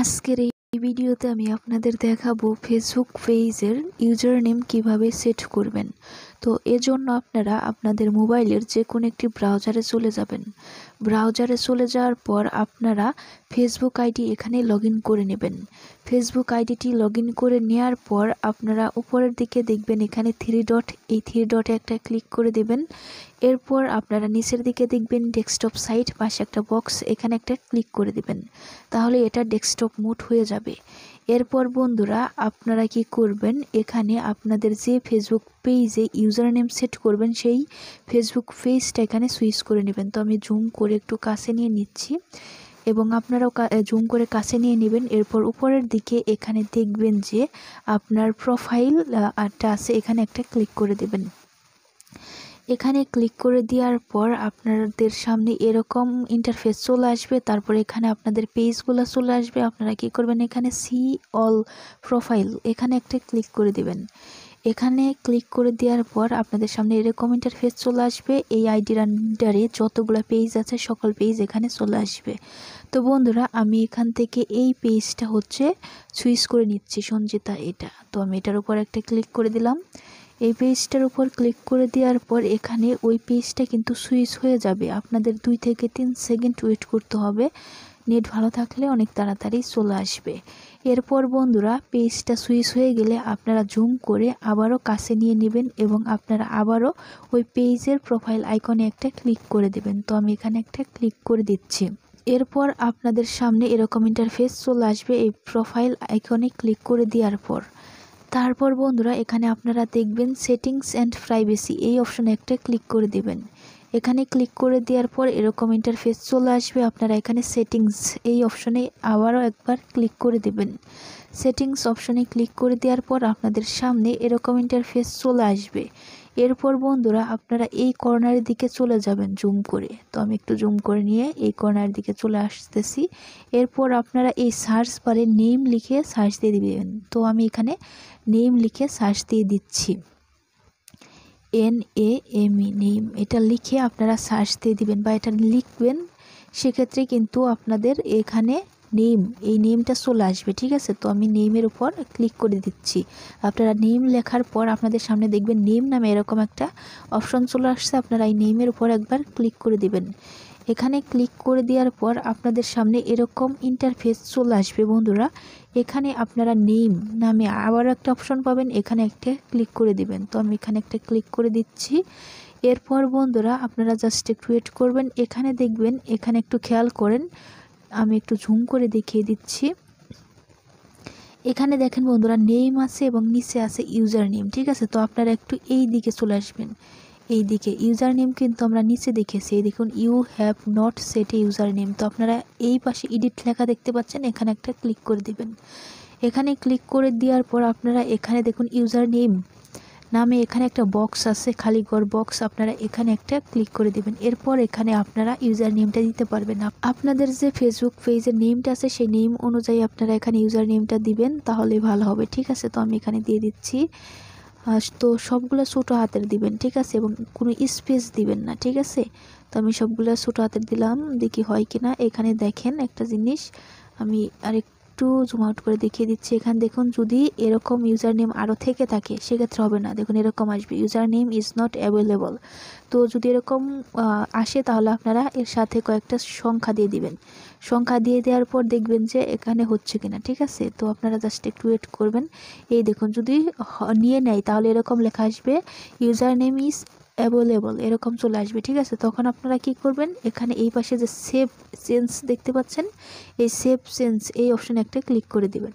আজকের এই ভিডিওতে আমি আপনাদের দেখাবো ফেসবুক পেজের ইউজার নেম কীভাবে সেট করবেন। তো এজন্য আপনারা আপনাদের মোবাইলের যে কোনো একটি ব্রাউজারে চলে যাবেন। ব্রাউজারে চলে যাওয়ার পর আপনারা ফেসবুক আইডি এখানে লগ ইন করে নেবেন। ফেসবুক আইডিটি লগ ইন করে নেওয়ার পর আপনারা উপরের দিকে দেখবেন এখানে থ্রি ডট, এই থ্রি ডটে একটা ক্লিক করে দেবেন। এরপর আপনারা নিচের দিকে দেখবেন ডেস্কটপ সাইট, পাশে একটা বক্স, এখানে একটা ক্লিক করে দেবেন। তাহলে এটা ডেস্কটপ মোড হয়ে যাবে। এরপর বন্ধুরা আপনারা কি করবেন, এখানে আপনাদের যে ফেসবুক পেজে ইউজার নেম সেট করবেন সেই ফেসবুক পেজটা এখানে সুইচ করে নেবেন। তো আমি জুম করে একটু কাছে নিয়ে নিচ্ছি এবং আপনারাও জুম করে কাছে নিয়ে নেবেন। এরপর উপরের দিকে এখানে দেখবেন যে আপনার প্রোফাইল একটা আছে, এখানে একটা ক্লিক করে দেবেন। এখানে ক্লিক করে দেওয়ার পর আপনাদের সামনে এরকম ইন্টারফেস চলে আসবে। তারপর এখানে আপনাদের পেজগুলো চলে আসবে। আপনারা কি করবেন, এখানে সি অল প্রোফাইল, এখানে একটা ক্লিক করে দেবেন। এখানে ক্লিক করে দেওয়ার পর আপনাদের সামনে এরকম ইন্টারফেস চলে আসবে। এই আইডির আন্ডারে যতগুলো পেজ আছে সকল পেজ এখানে চলে আসবে। তো বন্ধুরা আমি এখান থেকে এই পেজটা সুইচ করে নিচ্ছি, সঞ্জিতা এটা। তো আমি এটার উপর একটা ক্লিক করে দিলাম। এই পেজটার উপর ক্লিক করে দেওয়ার পর এখানে ওই পেজটা কিন্তু সুইচ হয়ে যাবে। আপনাদের 2 থেকে 3 সেকেন্ড ওয়েট করতে হবে। নেট ভালো থাকলে অনেক তাড়াতাড়ি চলে আসবে। এরপর বন্ধুরা পেজটা সুইচ হয়ে গেলে আপনারা জুম করে আবারও কাছে নিয়ে নেবেন এবং আপনারা আবারও ওই পেজের প্রোফাইল আইকনে একটা ক্লিক করে দেবেন। তো আমি এখানে একটা ক্লিক করে দিচ্ছি। এরপর আপনাদের সামনে এরকম ইন্টারফেস চলে আসবে এই প্রোফাইল আইকনে ক্লিক করে দেওয়ার পর। তারপর বন্ধুরা এখানে আপনারা দেখবেন সেটিংস অ্যান্ড প্রাইভেসি, এই অপশনে একটা ক্লিক করে দেবেন। এখানে ক্লিক করে দেওয়ার পর এরকম ইন্টারফেস চলে আসবে। আপনারা এখানে সেটিংস এই অপশনে আবারও একবার ক্লিক করে দেবেন। সেটিংস অপশনে ক্লিক করে দেওয়ার পর আপনাদের সামনে এরকম ইন্টারফেস চলে আসবে। এরপর বন্ধুরা আপনারা এই কর্নারের দিকে চলে যাবেন জুম করে। তো আমি একটু জুম করে নিয়ে এই কর্নারের দিকে চলে আসতেছি। এরপর আপনারা এই সার্চ বারে নেম লিখে সার্চ দিয়ে দিবেন। তো আমি এখানে নেম লিখে সার্চ দিয়ে দিচ্ছি, NAME নেম, এটা লিখে আপনারা সার্চ দিয়ে দিবেন বা এটা লিখবেন। সেক্ষেত্রে কিন্তু আপনাদের এখানে নেম, এই নেমটা চলে আসবে, ঠিক আছে। তো আমি নেমের উপর ক্লিক করে দিচ্ছি। আপনারা নেম লেখার পর আপনাদের সামনে দেখবেন নেম নামে এরকম একটা অপশন চলে আসছে। আপনারা এই নেমের উপর একবার ক্লিক করে দিবেন। এখানে ক্লিক করে দেওয়ার পর আপনাদের সামনে এরকম ইন্টারফেস চলে আসবে বন্ধুরা। এখানে আপনারা নেম নামে আবার একটা অপশন পাবেন, এখানে একটা ক্লিক করে দিবেন। তো আমি এখানে একটা ক্লিক করে দিচ্ছি। এরপর বন্ধুরা আপনারা জাস্ট একটু ওয়েট করবেন। এখানে দেখবেন, এখানে একটু খেয়াল করেন, আমি একটু জুম করে দেখিয়ে দিচ্ছি। এখানে দেখেন বন্ধুরা নেম আছে এবং নিচে আছে ইউজার নেম, ঠিক আছে। তো আপনারা একটু এই দিকে চলে আসবেন। এই দিকে ইউজার নেম কিন্তু আমরা নিচে দেখেছি, এই দেখুন you have not set a user name. তো আপনারা এই পাশে এডিট লেখা দেখতে পাচ্ছেন, এখানে একটা ক্লিক করে দিবেন। এখানে ক্লিক করে দেওয়ার পর আপনারা এখানে দেখুন ইউজার নেম নামে এখানে একটা বক্স আছে, খালি ঘর বক্স, আপনারা এখানে একটা ক্লিক করে দিবেন। এরপর এখানে আপনারা ইউজার নেমটা দিতে পারবেন। আপনাদের যে ফেসবুক পেজের নেমটা আছে সেই নেম অনুযায়ী আপনারা এখানে ইউজার নেমটা দিবেন, তাহলে ভালো হবে, ঠিক আছে। তো আমি এখানে দিয়ে দিচ্ছি। তো সবগুলো ছোটো হাতের দিবেন, ঠিক আছে, এবং কোনো স্পেস দিবেন না, ঠিক আছে। তো আমি সবগুলো ছোটো হাতের দিলাম, দেখি হয় কিনা। এখানে দেখেন একটা জিনিস, আমি আরেকটু জুম আউট করে দেখিয়ে দিচ্ছি। এখানে দেখুন যদি এরকম ইউজার নেম আরও থেকে থাকে সেক্ষেত্রে হবে না, দেখুন এরকম আসবে user name is not available. তো যদি এরকম আসে তাহলে আপনারা এর সাথে কয়েকটা সংখ্যা দিয়ে দিবেন। সংখ্যা দিয়ে দেওয়ার পর দেখবেন যে এখানে হচ্ছে কিনা, ঠিক আছে। তো আপনারা জাস্ট একটু ওয়েট করবেন। এই দেখুন যদি নিয়ে নেয় তাহলে এরকম লেখা আসবে ইউজার নেম ইজ অ্যাভেলেবল, এরকম চলে আসবে, ঠিক আছে। তখন আপনারা কি করবেন, এখানে এই পাশে যে সেভ চেঞ্জ দেখতে পাচ্ছেন, এই সেভ চেঞ্জ এই অপশনে একটা ক্লিক করে দিবেন।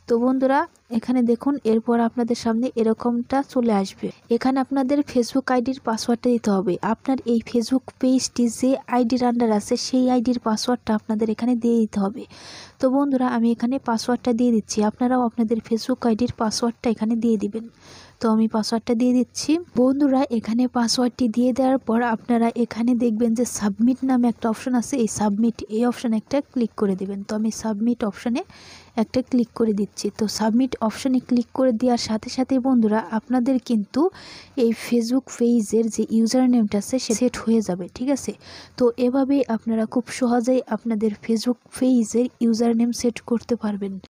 তো বন্ধুরা এখানে দেখুন এরপর আপনাদের সামনে এরকমটা চলে আসবে। এখানে আপনাদের ফেসবুক আইডির পাসওয়ার্ডটা দিতে হবে। আপনার এই ফেসবুক পেজটি যে আইডির আন্ডার আছে সেই আইডির পাসওয়ার্ডটা আপনাদের এখানে দিয়ে দিতে হবে। তো বন্ধুরা আমি এখানে পাসওয়ার্ডটা দিয়ে দিচ্ছি, আপনারাও আপনাদের ফেসবুক আইডির পাসওয়ার্ডটা এখানে দিয়ে দিবেন। তো আমি পাসওয়ার্ডটা দিয়ে দিচ্ছি। বন্ধুরা এখানে পাসওয়ার্ডটি দিয়ে দেওয়ার পর আপনারা এখানে দেখবেন যে সাবমিট নামে একটা অপশন আছে, এই সাবমিট এই অপশানে একটা ক্লিক করে দিবেন। তো আমি সাবমিট অপশানে একটা ক্লিক করে দিচ্ছি। তো সাবমিট অপশানে ক্লিক করে দেওয়ার সাথে সাথে বন্ধুরা আপনাদের কিন্তু এই ফেসবুক পেজের যে ইউজার নেমটা আছে সে সেট হয়ে যাবে, ঠিক আছে। তো এভাবেই আপনারা খুব সহজেই আপনাদের ফেসবুক পেজের ইউজার নেম সেট করতে পারবেন।